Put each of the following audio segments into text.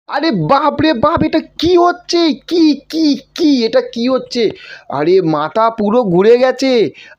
আরে বাপ রে বাপ, এটা কি হচ্ছে? কি কি কি এটা কি হচ্ছে? আরে মাথা পুরো ঘুরে গেছে।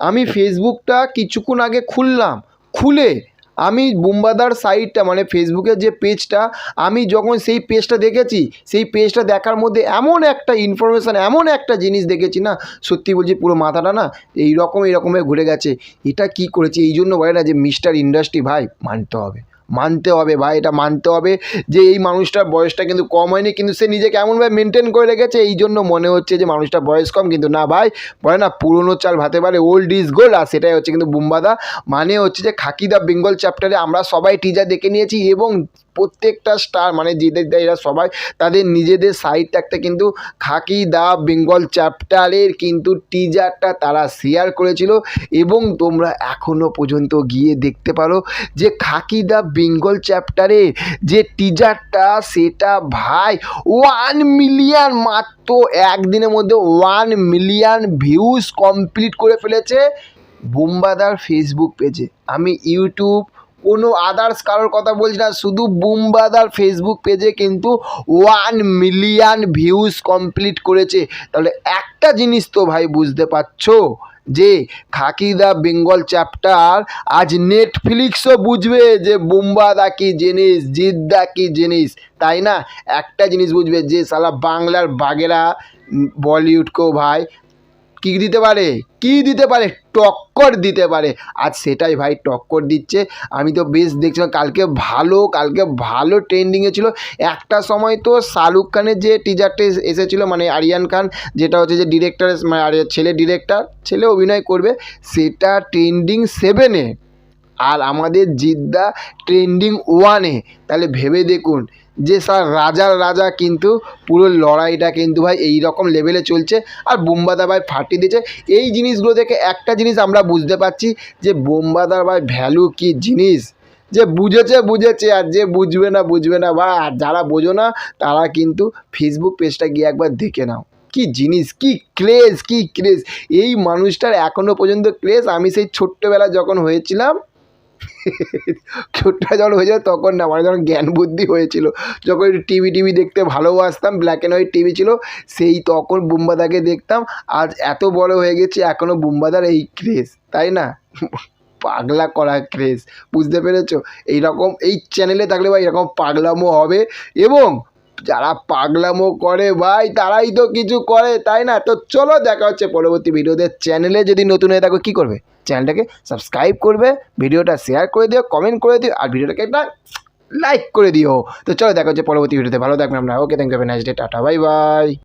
আমি ফেসবুকটা কিছুক্ষণ আগে খুললাম, খুলে আমি বুম্বাদার সাইটটা মানে ফেসবুকের যে পেজটা, আমি যখন সেই পেজটা দেখেছি, সেই পেজটা দেখার মধ্যে এমন একটা ইনফরমেশান, এমন একটা জিনিস দেখেছি না, সত্যি বলছি পুরো মাথাটা না এইরকমভাবে ঘুরে গেছে। এটা কি করেছে? এই জন্য বলে না যে মিস্টার ইন্ডাস্ট্রি ভাই, মানতে হবে, মানতে হবে ভাই, এটা মানতে হবে যে এই মানুষটার বয়সটা কিন্তু কম হয়নি, কিন্তু সে নিজেকে এমনভাবে মেনটেন করে রেখেছে, এই জন্য মনে হচ্ছে যে মানুষটার বয়স কম, কিন্তু না ভাই, বলে না পুরনো চাল ভাতে পারে, ওল্ড ইজ গোল্ড। আর সেটাই হচ্ছে কিন্তু বুম্বাদা। মানে হচ্ছে যে খাকি দ্য বেঙ্গল চ্যাপ্টারে আমরা সবাই টিজার দেখে নিয়েছি, এবং প্রত্যেকটা স্টার মানে যেদের এরা সবাই তাদের নিজেদের সাইট থাকতে কিন্তু খাকি দ্য বেঙ্গল চ্যাপ্টারের কিন্তু টিজারটা তারা শেয়ার করেছিল, এবং তোমরা এখনও পর্যন্ত গিয়ে দেখতে পারো যে খাকি দ্য বেঙ্গল চ্যাপ্টারে যে টিজারটা, সেটা ভাই 1 মিলিয়ন, মাত্র একদিনের মধ্যে 1 মিলিয়ন ভিউজ কমপ্লিট করে ফেলেছে বুম্বাদার ফেসবুক পেজে। আমি ইউটিউব কোনো আদার্স কারোর কথা বলছি না, শুধু বুম্বাদার ফেসবুক পেজে কিন্তু 1 মিলিয়ন ভিউজ কমপ্লিট করেছে। তাহলে একটা জিনিস তো ভাই বুঝতে পারছো যে খাকি দ্য বেঙ্গল চ্যাপ্টার আজ নেটফ্লিক্সও বুঝবে যে বুম্বাদা কী জিনিস, জিদ্দা কী জিনিস, তাই না? একটা জিনিস বুঝবে যে সালা বাংলার বাঘেরা বলিউডকেও ভাই কী দিতে পারে, কী দিতে পারে, টক্কর দিতে পারে। আজ সেটাই ভাই টক্কর দিচ্ছে। আমি তো বেশ দেখছিলাম কালকে ভালো ট্রেন্ডিংয়ে ছিল। একটা সময় তো শাহরুখ খানের যে টিজারটা এসেছিলো, মানে আরিয়ান খান, যেটা হচ্ছে যে ডিরেক্টর, মানে ছেলে অভিনয় করবে, সেটা ট্রেন্ডিং 7-এ, আর আমাদের জিদ্দা ট্রেন্ডিং 1-এ। তাহলে ভেবে দেখুন যে স্যার রাজার রাজা কিন্তু পুরো লড়াইটা কিন্তু ভাই এই রকম লেভেলে চলছে, আর বুম্বাদা ভাই ফাটিয়ে দিয়েছে। এই জিনিসগুলো থেকে একটা জিনিস আমরা বুঝতে পারছি যে বুম্বাদার ভাই ভ্যালু কী জিনিস। যে বুঝেছে, আর যে বুঝবে না ভাই, আর যারা বোঝো না তারা কিন্তু ফেসবুক পেজটা গিয়ে একবার দেখে নাও। কি জিনিস, কি ক্রেজ এই মানুষটার এখনও পর্যন্ত ক্রেজ। আমি সেই ছোট্টবেলা যখন হয়েছিলাম যখন হয়েছিল তখন না, মানে যখন জ্ঞান বুদ্ধি হয়েছিল, যখন একটু টিভি দেখতে ভালোবাসতাম, ব্ল্যাক অ্যান্ড হোয়াইট টিভি ছিল, সেই তখন বুম্বাদাকে দেখতাম। আজ এত বড় হয়ে গেছে, এখনও বুম্বাদার এই ক্রেজ, তাই না? পাগলা করা ক্রেজ, বুঝতে পেরেছো? এইরকম এই চ্যানেলে থাকলে ভাই এরকম পাগলামো হবে, এবং যারা পাগলামো করে ভাই তারাই তো কিছু করে, তাই না? তো চলো দেখা হচ্ছে পরবর্তী ভিডিওতে। চ্যানেলে যদি নতুন হয়ে থাকো কী করবে? চ্যানেলটাকে সাবস্ক্রাইব করবে, ভিডিওটা শেয়ার করে দিও, কমেন্ট করে দিও, আর ভিডিওটাকে একটা লাইক করে দিও। তো চলো দেখা হচ্ছে পরবর্তী ভিডিওতে। ভালো থাকবেন আমরা। Okay, thank you, have a nice day, টাটা, বাই বাই।